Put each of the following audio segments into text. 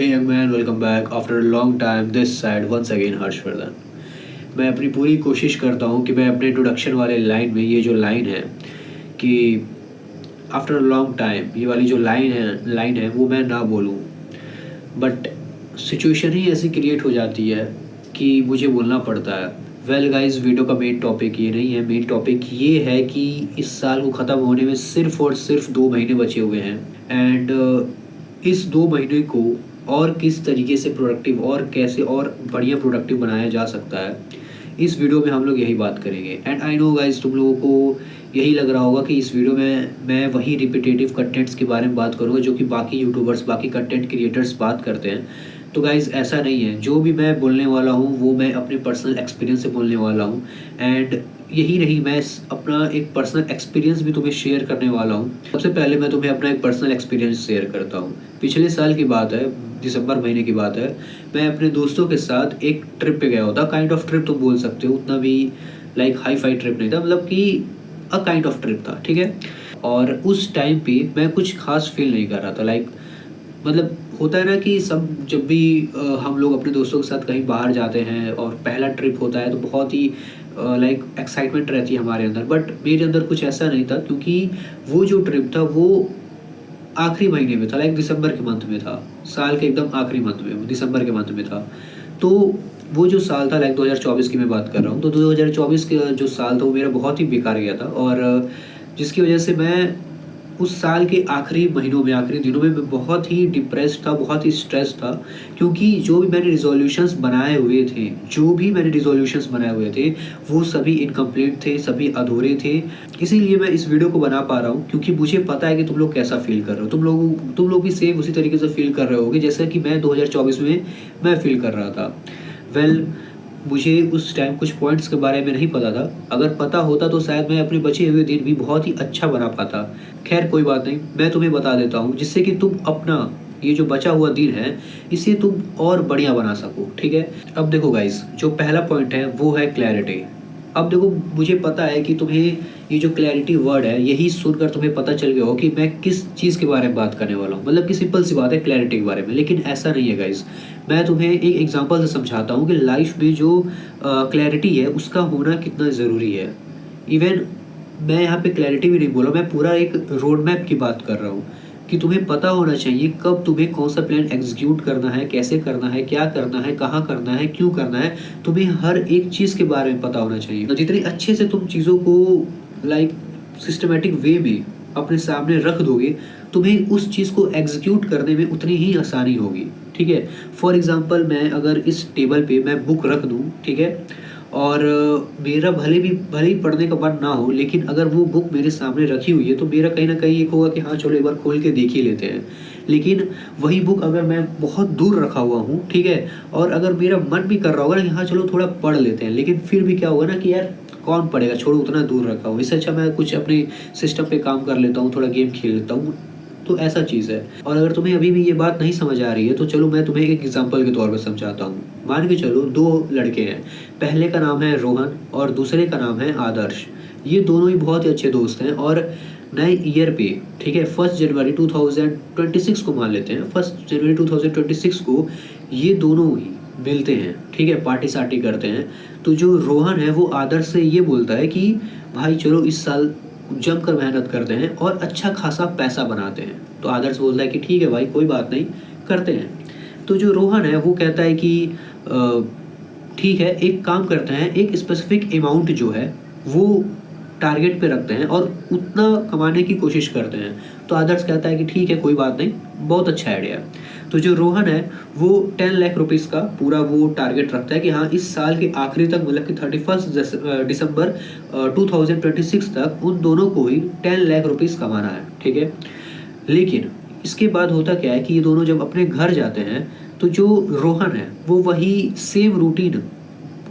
Hey young man, welcome back after a long time this side once again Harshvardhan. मैं अपनी पूरी कोशिश करता हूँ कि मैं अपने इंट्रोडक्शन वाले लाइन में ये जो लाइन है कि आफ्टर अ लॉन्ग टाइम, ये वाली जो लाइन है वो मैं ना बोलूँ, बट सिचुएशन ही ऐसी क्रिएट हो जाती है कि मुझे बोलना पड़ता है। वेल गाइस, वीडियो का मेन टॉपिक ये नहीं है। मेन टॉपिक ये है कि इस साल को ख़त्म होने में सिर्फ और सिर्फ 2 महीने बचे हुए हैं एंड इस 2 महीने को और किस तरीके से प्रोडक्टिव और कैसे और बढ़िया प्रोडक्टिव बनाया जा सकता है, इस वीडियो में हम लोग यही बात करेंगे। एंड आई नो गाइस, तुम लोगों को यही लग रहा होगा कि इस वीडियो में मैं वही रिपीटेटिव कंटेंट्स के बारे में बात करूँगा जो कि बाकी यूट्यूबर्स, बाकी कंटेंट क्रिएटर्स बात करते हैं। तो गाइस, ऐसा नहीं है। जो भी मैं बोलने वाला हूँ वो मैं अपने पर्सनल एक्सपीरियंस से बोलने वाला हूँ। एंड यही नहीं, मैं अपना एक पर्सनल एक्सपीरियंस भी तुम्हें शेयर करने वाला हूँ। सबसे पहले मैं तुम्हें अपना एक पर्सनल एक्सपीरियंस शेयर करता हूँ। पिछले साल की बात है, दिसंबर महीने की बात है। मैं अपने दोस्तों के साथ एक ट्रिप पे गया होता। काइंड ऑफ ट्रिप तुम बोल सकते हो, उतना भी लाइक हाई फाई ट्रिप नहीं था, मतलब कि अ काइंड ऑफ ट्रिप था, ठीक है। और उस टाइम पे मैं कुछ खास फील नहीं कर रहा था। लाइक मतलब होता है ना कि सब जब भी हम लोग अपने दोस्तों के साथ कहीं बाहर जाते हैं और पहला ट्रिप होता है तो बहुत ही लाइक एक्साइटमेंट रहती है हमारे अंदर। बट मेरे अंदर कुछ ऐसा नहीं था, क्योंकि वो जो ट्रिप था वो आखिरी महीने में था, लाइक दिसंबर के मंथ में था। साल के एकदम आखिरी मंथ में, दिसंबर के मंथ में था। तो वो जो साल था, लाइक 2024 की मैं बात कर रहा हूँ, तो 2024 का जो साल था वो मेरा बहुत ही बेकार गया था। और जिसकी वजह से मैं उस साल के आखिरी महीनों में, आखिरी दिनों में मैं बहुत ही डिप्रेस्ड था, बहुत ही स्ट्रेस था। क्योंकि जो भी मैंने रिज़ोल्यूशंस बनाए हुए थे वो सभी इनकम्प्लीट थे, सभी अधूरे थे। इसीलिए मैं इस वीडियो को बना पा रहा हूँ, क्योंकि मुझे पता है कि तुम लोग कैसा फ़ील कर रहे हो। तुम लोग भी सेम उसी तरीके से फ़ील कर रहे होगे जैसा कि मैं 2024 में मैं फ़ील कर रहा था। वेल, मुझे उस टाइम कुछ पॉइंट्स के बारे में नहीं पता था। अगर पता होता तो शायद मैं अपने बचे हुए दिन भी बहुत ही अच्छा बना पाता। खैर कोई बात नहीं, मैं तुम्हें बता देता हूँ जिससे कि तुम अपना ये जो बचा हुआ दिन है इसे तुम और बढ़िया बना सको, ठीक है। अब देखो गाइस, जो पहला पॉइंट है वो है क्लैरिटी। अब देखो, मुझे पता है कि तुम्हें ये जो क्लैरिटी वर्ड है, यही सुनकर तुम्हें पता चल गया हो कि मैं किस चीज़ के बारे में बात करने वाला हूँ। मतलब कि सिंपल सी बात है क्लैरिटी के बारे में, लेकिन ऐसा नहीं है गाइस। मैं तुम्हें एक एग्जांपल से समझाता हूँ कि लाइफ में जो क्लैरिटी है उसका होना कितना ज़रूरी है। इवन मैं यहाँ पे क्लैरिटी भी नहीं बोला, मैं पूरा एक रोड मैप की बात कर रहा हूँ कि तुम्हें पता होना चाहिए कब तुम्हें कौन सा प्लान एग्जीक्यूट करना है, कैसे करना है, क्या करना है, कहाँ करना है, क्यों करना है। तुम्हें हर एक चीज़ के बारे में पता होना चाहिए। तो जितनी अच्छे से तुम चीज़ों को लाइक सिस्टमेटिक वे में अपने सामने रख दोगे, तुम्हें उस चीज़ को एग्जीक्यूट करने में उतनी ही आसानी होगी, ठीक है। फॉर एग्जांपल, मैं अगर इस टेबल पे मैं बुक रख दूँ, ठीक है, और मेरा भले ही पढ़ने का मन ना हो, लेकिन अगर वो बुक मेरे सामने रखी हुई है तो मेरा कहीं न कहीं एक होगा कि हाँ, चलो एक बार खोल के देख ही लेते हैं। लेकिन वही बुक अगर मैं बहुत दूर रखा हुआ हूँ, ठीक है, और अगर मेरा मन भी कर रहा होगा ना कि हाँ, चलो थोड़ा पढ़ लेते हैं, लेकिन फिर भी क्या होगा ना कि यार कौन पढ़ेगा, छोड़ो, उतना दूर रखा हूँ। इससे अच्छा मैं कुछ अपने सिस्टम पे काम कर लेता हूँ, थोड़ा गेम खेल लेता हूँ। तो ऐसा चीज़ है। और अगर तुम्हें अभी भी ये बात नहीं समझ आ रही है तो चलो मैं तुम्हें एक एग्जांपल के तौर पे समझाता हूँ। मान के चलो 2 लड़के हैं। पहले का नाम है रोहन और दूसरे का नाम है आदर्श। ये दोनों ही बहुत ही अच्छे दोस्त हैं और नए ईयर पे, ठीक है, 1 जनवरी 2026 को मान लेते हैं। 1 जनवरी 2026 को ये दोनों ही मिलते हैं, ठीक है, पार्टी-सार्टी करते हैं। तो जो रोहन है वो आदर्श से ये बोलता है कि भाई चलो इस साल जमकर मेहनत करते हैं और अच्छा खासा पैसा बनाते हैं। तो आदर्श बोलता है कि ठीक है भाई, कोई बात नहीं, करते हैं। तो जो रोहन है वो कहता है कि ठीक है, एक काम करते हैं, एक स्पेसिफिक अमाउंट जो है वो टारगेट पे रखते हैं और उतना कमाने की कोशिश करते हैं। तो आदर्श कहता है कि ठीक है, कोई बात नहीं, बहुत अच्छा आइडिया है। तो जो रोहन है वो 10 लाख रुपीस का पूरा वो टारगेट रखता है कि हाँ, इस साल के आखिरी तक, मतलब कि 31 दिसंबर 2026 तक उन दोनों को ही 10 लाख रुपीस कमाना है, ठीक है। लेकिन इसके बाद होता क्या है कि ये दोनों जब अपने घर जाते हैं तो जो रोहन है वो वही सेम रूटीन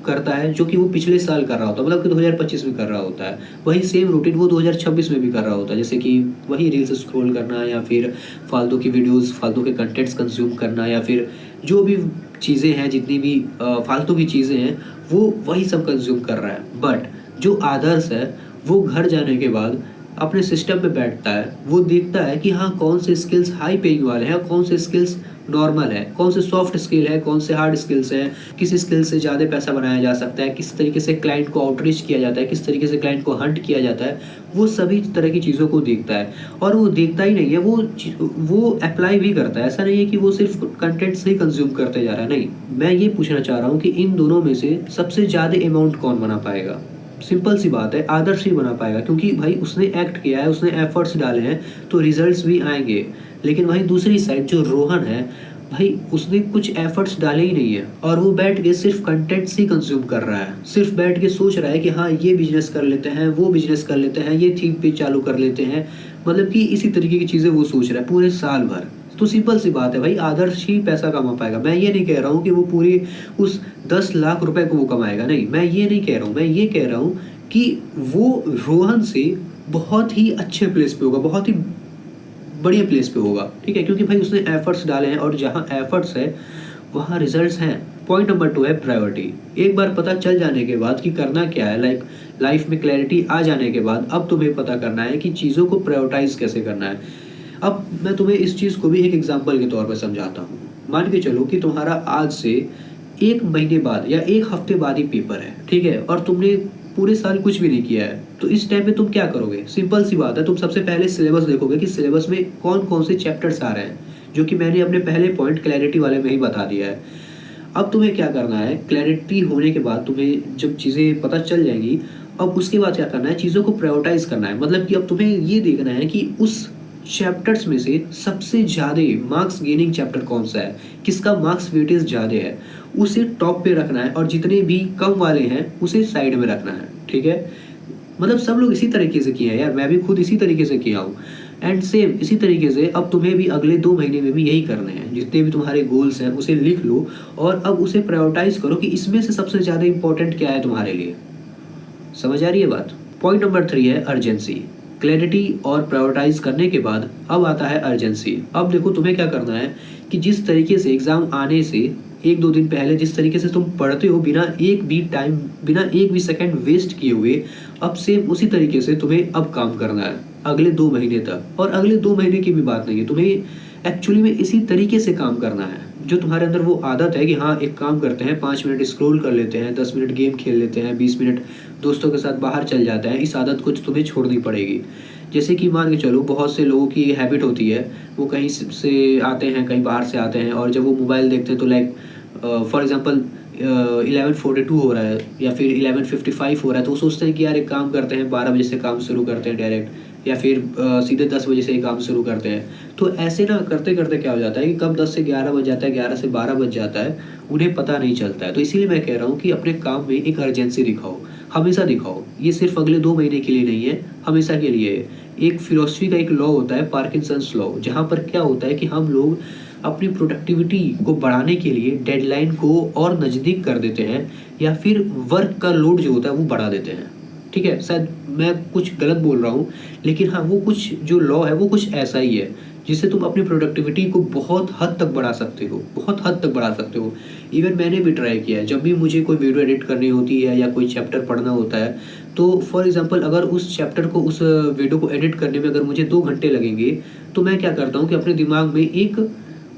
करता है जो कि वो पिछले साल कर रहा होता है, मतलब कि 2025 में कर रहा होता है। वही सेम रूटीन वो 2026 में भी कर रहा होता है, जैसे कि वही रील्स स्क्रॉल करना या फिर फालतू की वीडियोस, फालतू के कंटेंट्स कंज्यूम करना या फिर जो भी चीज़ें हैं, जितनी भी फालतू की चीज़ें हैं, वो वही सब कंज्यूम कर रहा है। बट जो आदर्श है वो घर जाने के बाद अपने सिस्टम पे बैठता है, वो देखता है कि हाँ, कौन से स्किल्स हाई पेइंग वाले हैं और कौन से स्किल्स नॉर्मल है, कौन से सॉफ्ट स्किल है, कौन से हार्ड स्किल्स हैं, किस स्किल से ज़्यादा पैसा बनाया जा सकता है, किस तरीके से क्लाइंट को आउटरीच किया जाता है, किस तरीके से क्लाइंट को हंट किया जाता है, वो सभी तरह की चीज़ों को देखता है। और वो देखता ही नहीं है, वो अप्लाई भी करता है। ऐसा नहीं है कि वो सिर्फ कंटेंट से ही कंज्यूम करते जा रहा है, नहीं। मैं ये पूछना चाह रहा हूँ कि इन दोनों में से सबसे ज़्यादा अमाउंट कौन बना पाएगा? सिंपल सी बात है, आदर्श ही बना पाएगा, क्योंकि भाई उसने एक्ट किया है, उसने एफर्ट्स डाले हैं, तो रिजल्ट्स भी आएंगे। लेकिन वहीं दूसरी साइड जो रोहन है, भाई उसने कुछ एफर्ट्स डाले ही नहीं है और वो बैठ के सिर्फ कंटेंट्स ही कंज्यूम कर रहा है, सिर्फ बैठ के सोच रहा है कि हाँ ये बिजनेस कर लेते हैं, वो बिजनेस कर लेते हैं, ये थीम पे चालू कर लेते हैं, मतलब कि इसी तरीके की चीज़ें वो सोच रहा है पूरे साल भर। तो सिंपल सी बात है भाई, आदर्श ही पैसा कमा पाएगा। मैं ये नहीं कह रहा हूँ कि वो पूरी उस 10 लाख रुपए को वो कमाएगा, नहीं, मैं ये नहीं कह रहा हूँ। मैं ये कह रहा हूँ कि वो रोहन से बहुत ही अच्छे प्लेस पे होगा, बहुत ही बढ़िया प्लेस पे होगा, ठीक है, क्योंकि भाई उसने एफर्ट्स डाले हैं और जहाँ एफर्ट्स है वहाँ रिजल्ट्स हैं। पॉइंट नंबर 2 है प्रायोरिटी। एक बार पता चल जाने के बाद कि करना क्या है, लाइक लाइफ में क्लैरिटी आ जाने के बाद अब तुम्हें पता करना है कि चीज़ों को प्रायोरिटाइज कैसे करना है। अब मैं तुम्हें इस चीज़ को भी एक एग्जाम्पल के तौर पर समझाता हूँ। मान के चलो कि तुम्हारा आज से 1 महीने बाद या 1 हफ्ते बाद ही पेपर है, ठीक है, और तुमने पूरे साल कुछ भी नहीं किया है, तो इस टाइम पे तुम क्या करोगे? सिंपल सी बात है, तुम सबसे पहले सिलेबस देखोगे कि सिलेबस में कौन कौन से चैप्टर्स आ रहे हैं, जो कि मैंने अपने पहले पॉइंट क्लैरिटी वाले में ही बता दिया है। अब तुम्हें क्या करना है, क्लैरिटी होने के बाद तुम्हें जब चीज़ें पता चल जाएंगी, अब उसके बाद क्या करना है, चीज़ों को प्रायोरिटाइज करना है। मतलब कि अब तुम्हें ये देखना है कि उस चैप्टर्स में से सबसे ज़्यादा मार्क्स गेनिंग चैप्टर कौन सा है, किसका मार्क्स वेटेज ज़्यादा है, उसे टॉप पे रखना है और जितने भी कम वाले हैं उसे साइड में रखना है, ठीक है। मतलब सब लोग इसी तरीके से किए हैं यार, मैं भी खुद इसी तरीके से किया हूँ। एंड सेम इसी तरीके से अब तुम्हें भी अगले 2 महीने में भी यही करने हैं। जितने भी तुम्हारे गोल्स हैं उसे लिख लो और अब उसे प्रायोरिटाइज करो कि इसमें से सबसे ज़्यादा इंपॉर्टेंट क्या है तुम्हारे लिए। समझ आ रही है बात? पॉइंट नंबर 3 है अर्जेंसी। क्लैरिटी और प्रायोरिटाइज करने के बाद अब आता है अर्जेंसी। अब देखो तुम्हें क्या करना है कि जिस तरीके से एग्ज़ाम आने से 1-2 दिन पहले जिस तरीके से तुम पढ़ते हो बिना एक भी सेकंड वेस्ट किए हुए, अब सेम उसी तरीके से तुम्हें अब काम करना है अगले 2 महीने तक। और अगले 2 महीने की भी बात नहीं है, तुम्हें एक्चुअली में इसी तरीके से काम करना है। जो तुम्हारे अंदर वो आदत है कि हाँ एक काम करते हैं, 5 मिनट स्क्रॉल कर लेते हैं, 10 मिनट गेम खेल लेते हैं, 20 मिनट दोस्तों के साथ बाहर चल जाते हैं, इस आदत को तुम्हें छोड़नी पड़ेगी। जैसे कि मान के चलो बहुत से लोगों की हैबिट होती है, वो कहीं से आते हैं, कहीं बाहर से आते हैं और जब वो मोबाइल देखते हैं तो लाइक फॉर एग्जांपल 11:42 हो रहा है या फिर 11:55 हो रहा है, तो वो सोचते हैं कि यार एक काम करते हैं 12 बजे से काम शुरू करते हैं डायरेक्ट, या फिर सीधे 10 बजे से ही काम शुरू करते हैं। तो ऐसे ना करते करते क्या हो जाता है कि कब 10 से 11 बज जाता है, 11 से 12 बज जाता है, उन्हें पता नहीं चलता है। तो इसीलिए मैं कह रहा हूँ कि अपने काम में एक अर्जेंसी दिखाओ, हमेशा दिखाओ। ये सिर्फ अगले 2 महीने के लिए नहीं है, हमेशा के लिए है। एक फिलॉसफी का एक लॉ होता है, पार्किंसंस लॉ, जहाँ पर क्या होता है कि हम लोग अपनी प्रोडक्टिविटी को बढ़ाने के लिए डेडलाइन को और नज़दीक कर देते हैं या फिर वर्क का लोड जो होता है वो बढ़ा देते हैं, ठीक है। शायद मैं कुछ गलत बोल रहा हूँ, लेकिन हाँ वो कुछ जो लॉ है वो कुछ ऐसा ही है जिससे तुम अपनी प्रोडक्टिविटी को बहुत हद तक बढ़ा सकते हो, बहुत हद तक बढ़ा सकते हो। इवन मैंने भी ट्राई किया है, जब भी मुझे कोई वीडियो एडिट करनी होती है या कोई चैप्टर पढ़ना होता है, तो फॉर एग्जांपल अगर उस चैप्टर को, उस वीडियो को एडिट करने में अगर मुझे 2 घंटे लगेंगे, तो मैं क्या करता हूँ कि अपने दिमाग में एक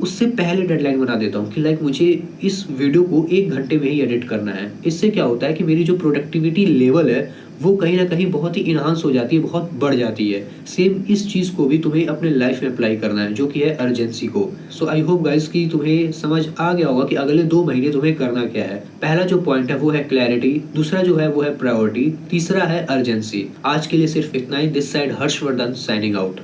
उससे पहले डेडलाइन बना देता हूँ कि लाइक मुझे इस वीडियो को 1 घंटे में ही एडिट करना है। इससे क्या होता है कि मेरी जो प्रोडक्टिविटी लेवल है वो कहीं ना कहीं बहुत ही इन्हांस हो जाती है, बहुत बढ़ जाती है। सेम इस चीज़ को भी तुम्हें अपने लाइफ में अप्लाई करना है, जो कि है अर्जेंसी को। सो आई होप गाइस कि तुम्हें समझ आ गया होगा कि अगले 2 महीने तुम्हें करना क्या है। पहला जो पॉइंट है वो है क्लैरिटी, दूसरा जो है वो है प्रायोरिटी, तीसरा है अर्जेंसी। आज के लिए सिर्फ इतना ही। This side Harshvardhan signing out.